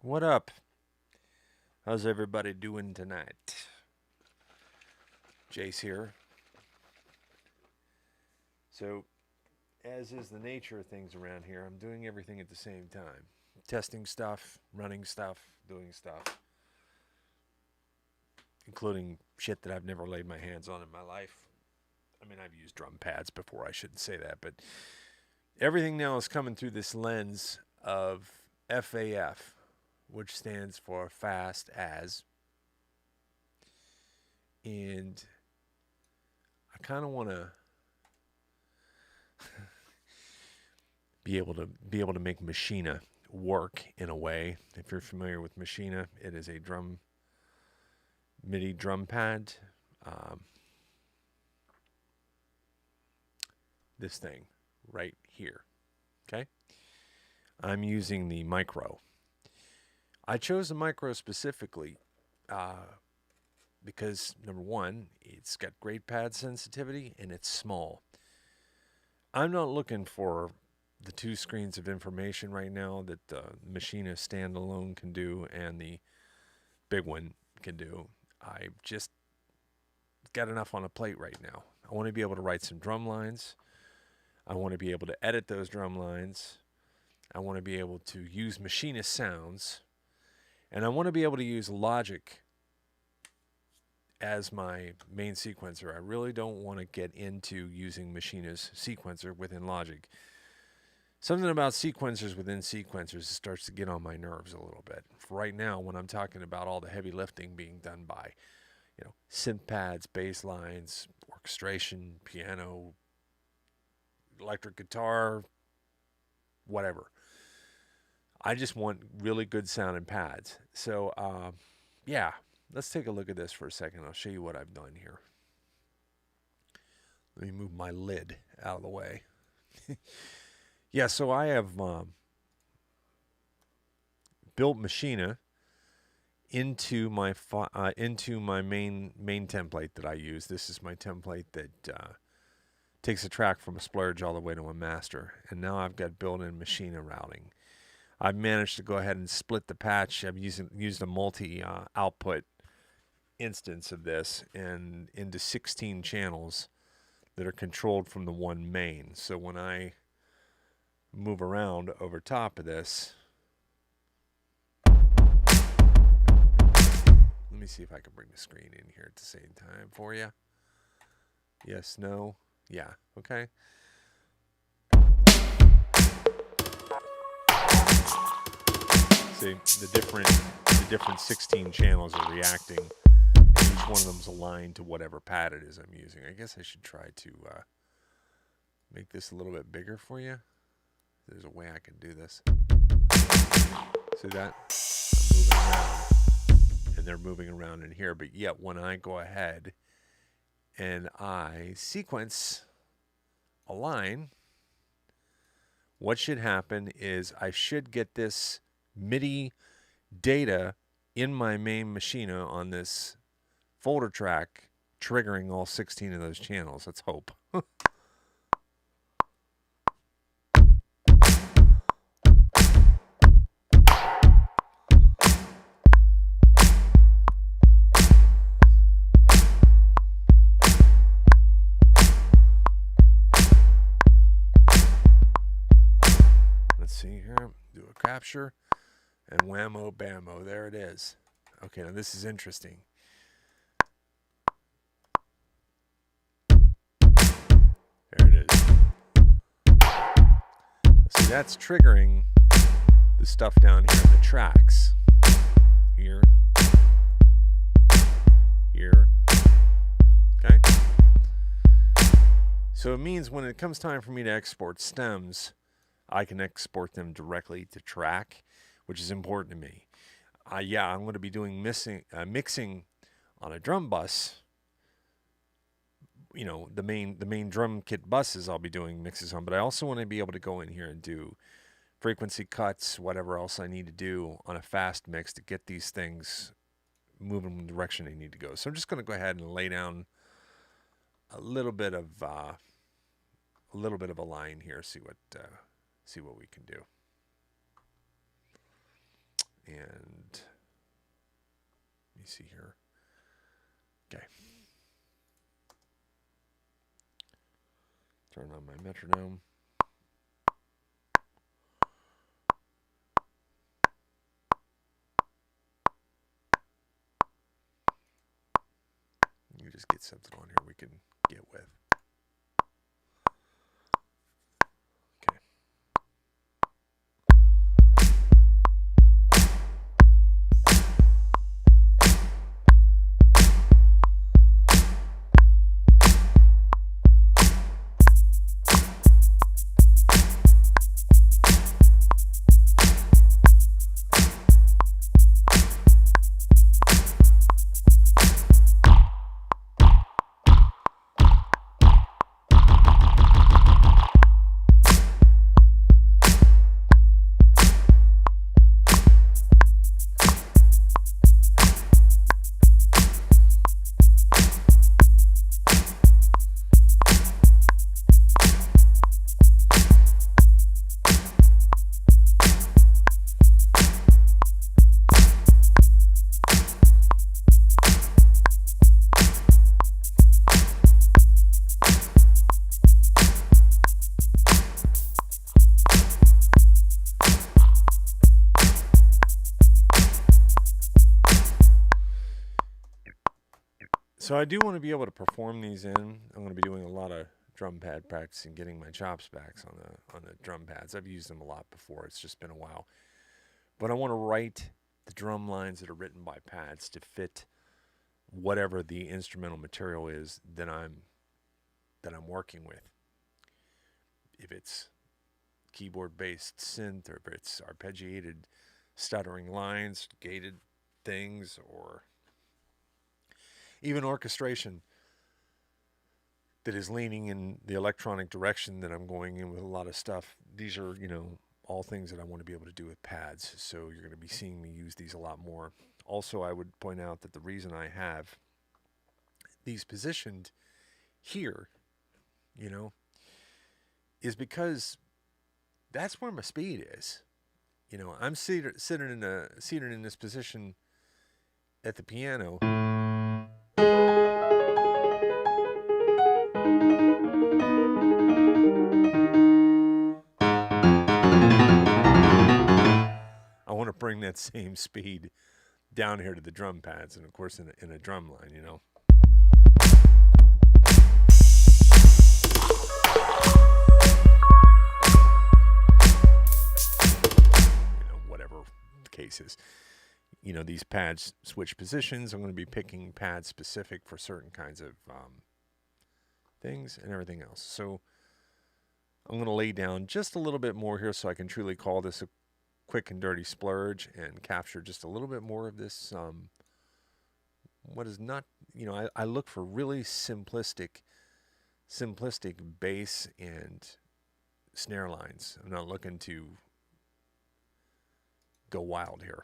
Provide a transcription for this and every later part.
What up? How's everybody doing tonight? Jace here. So, as is the nature of things around here, I'm doing everything at the same time. Testing stuff, running stuff, doing stuff, including shit that I've never laid my hands on in my life. I mean, I've used drum pads before, I shouldn't say that, but everything now is coming through this lens of FAF, which stands for fast as. And I kind of want to be able to make Machina work in a way. If you're familiar with Machina, it is a drum MIDI drum pad. Um, this thing right here. Okay, I'm using the Micro. I chose the Micro specifically because number one, it's got great pad sensitivity and it's small. I'm not looking for the two screens of information right now that the Machina standalone can do and the big one can do. I just got enough on a plate right now. I want to be able to write some drum lines. I want to be able to edit those drum lines. I want to be able to use Machinist sounds. And I want to be able to use Logic as my main sequencer. I really don't want to get into using Machinist sequencer within Logic. Something about sequencers within sequencers starts to get on my nerves a little bit. For right now, when I'm talking about all the heavy lifting being done by, synth pads, bass lines, orchestration, piano, electric guitar, whatever. I just want really good sounding pads. So, yeah, let's take a look at this for a second. I'll show you what I've done here. Let me move my lid out of the way. Yeah, so I have built Machina into my main template that I use. This is my template that takes a track from a splurge all the way to a master, and now I've got built-in Machina routing. I've managed to go ahead and split the patch. I've used a multi output instance of this and into 16 channels that are controlled from the one main. So when I move around over top of this, let me see if I can bring the screen in here at the same time for you. Yes, no, yeah, okay. See the different 16 channels are reacting, and each one of them is aligned to whatever pad it is I'm using. I guess I should try to make this a little bit bigger for you. There's a way I can do this. See that? I'm moving around, and they're moving around in here. But yet, when I go ahead and I sequence a line, what should happen is I should get this MIDI data in my main Machina on this folder track, triggering all 16 of those channels. Let's hope. Let's see here. Do a capture. And whammo bammo, there it is. Okay, now this is interesting. There it is. See, that's triggering the stuff down here in the tracks. Here. Here. Okay? So it means when it comes time for me to export stems, I can export them directly to track, which is important to me. Yeah, I'm going to be doing mixing on a drum bus. The main drum kit buses I'll be doing mixes on, but I also want to be able to go in here and do frequency cuts, whatever else I need to do on a fast mix to get these things moving in the direction they need to go. So I'm just going to go ahead and lay down a little bit of a line here. See what we can do. And let me see here. Okay. Turn on my metronome. You just get something on here we can get with. Okay. So I do want to be able to perform these in. I'm going to be doing a lot of drum pad practice and getting my chops back on the drum pads. I've used them a lot before. It's just been a while. But I want to write the drum lines that are written by pads to fit whatever the instrumental material is that I'm working with. If it's keyboard-based synth, or if it's arpeggiated, stuttering lines, gated things, or even orchestration that is leaning in the electronic direction that I'm going in with a lot of stuff. These are, all things that I want to be able to do with pads. So you're going to be seeing me use these a lot more. Also, I would point out that the reason I have these positioned here, is because that's where my speed is. I'm seated in this position at the piano. I want to bring that same speed down here to the drum pads, and of course in a drum line, whatever the case is. These pads switch positions. I'm going to be picking pads specific for certain kinds of things and everything else. So I'm going to lay down just a little bit more here so I can truly call this a quick and dirty splurge and capture just a little bit more of this. What is not, I look for really simplistic bass and snare lines. I'm not looking to go wild here.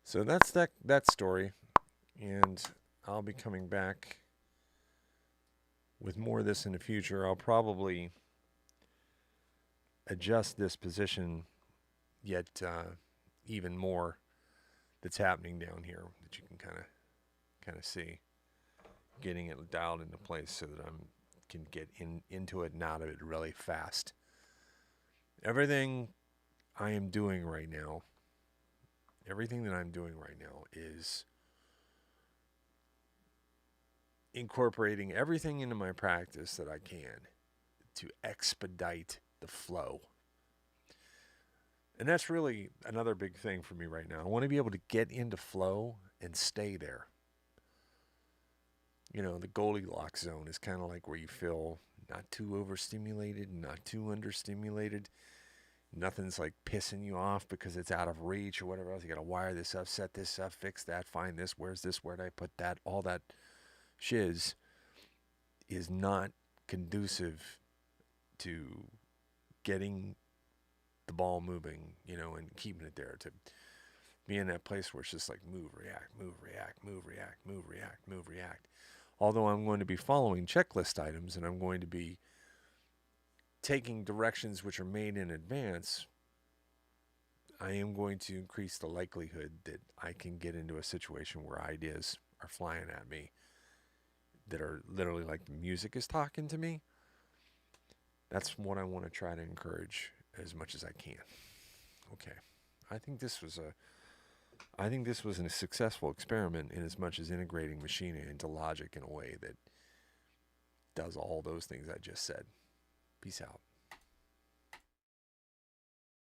So that's that story, and I'll be coming back with more of this in the future. I'll probably adjust this position yet even more that's happening down here that you can kind of see, getting it dialed into place so that I'm can get into it and out of it really fast. Everything I am doing right now, everything that I'm doing right now is incorporating everything into my practice that I can to expedite the flow. And that's really another big thing for me right now. I want to be able to get into flow and stay there. You know, the Goldilocks zone is kind of like where you feel not too overstimulated, not too understimulated. Nothing's like pissing you off because it's out of reach or whatever else. You got to wire this up, set this up, fix that, find this. Where's this? Where'd I put that? All that shiz is not conducive to getting the ball moving, you know, and keeping it there, to be in that place where it's just like move, react, move, react, move, react, move, react, move, react. Although I'm going to be following checklist items and I'm going to be taking directions which are made in advance, I am going to increase the likelihood that I can get into a situation where ideas are flying at me that are literally like the music is talking to me. That's what I want to try to encourage as much as I can. Okay. I think this was a successful experiment in as much as integrating machining into logic in a way that does all those things I just said. Peace out.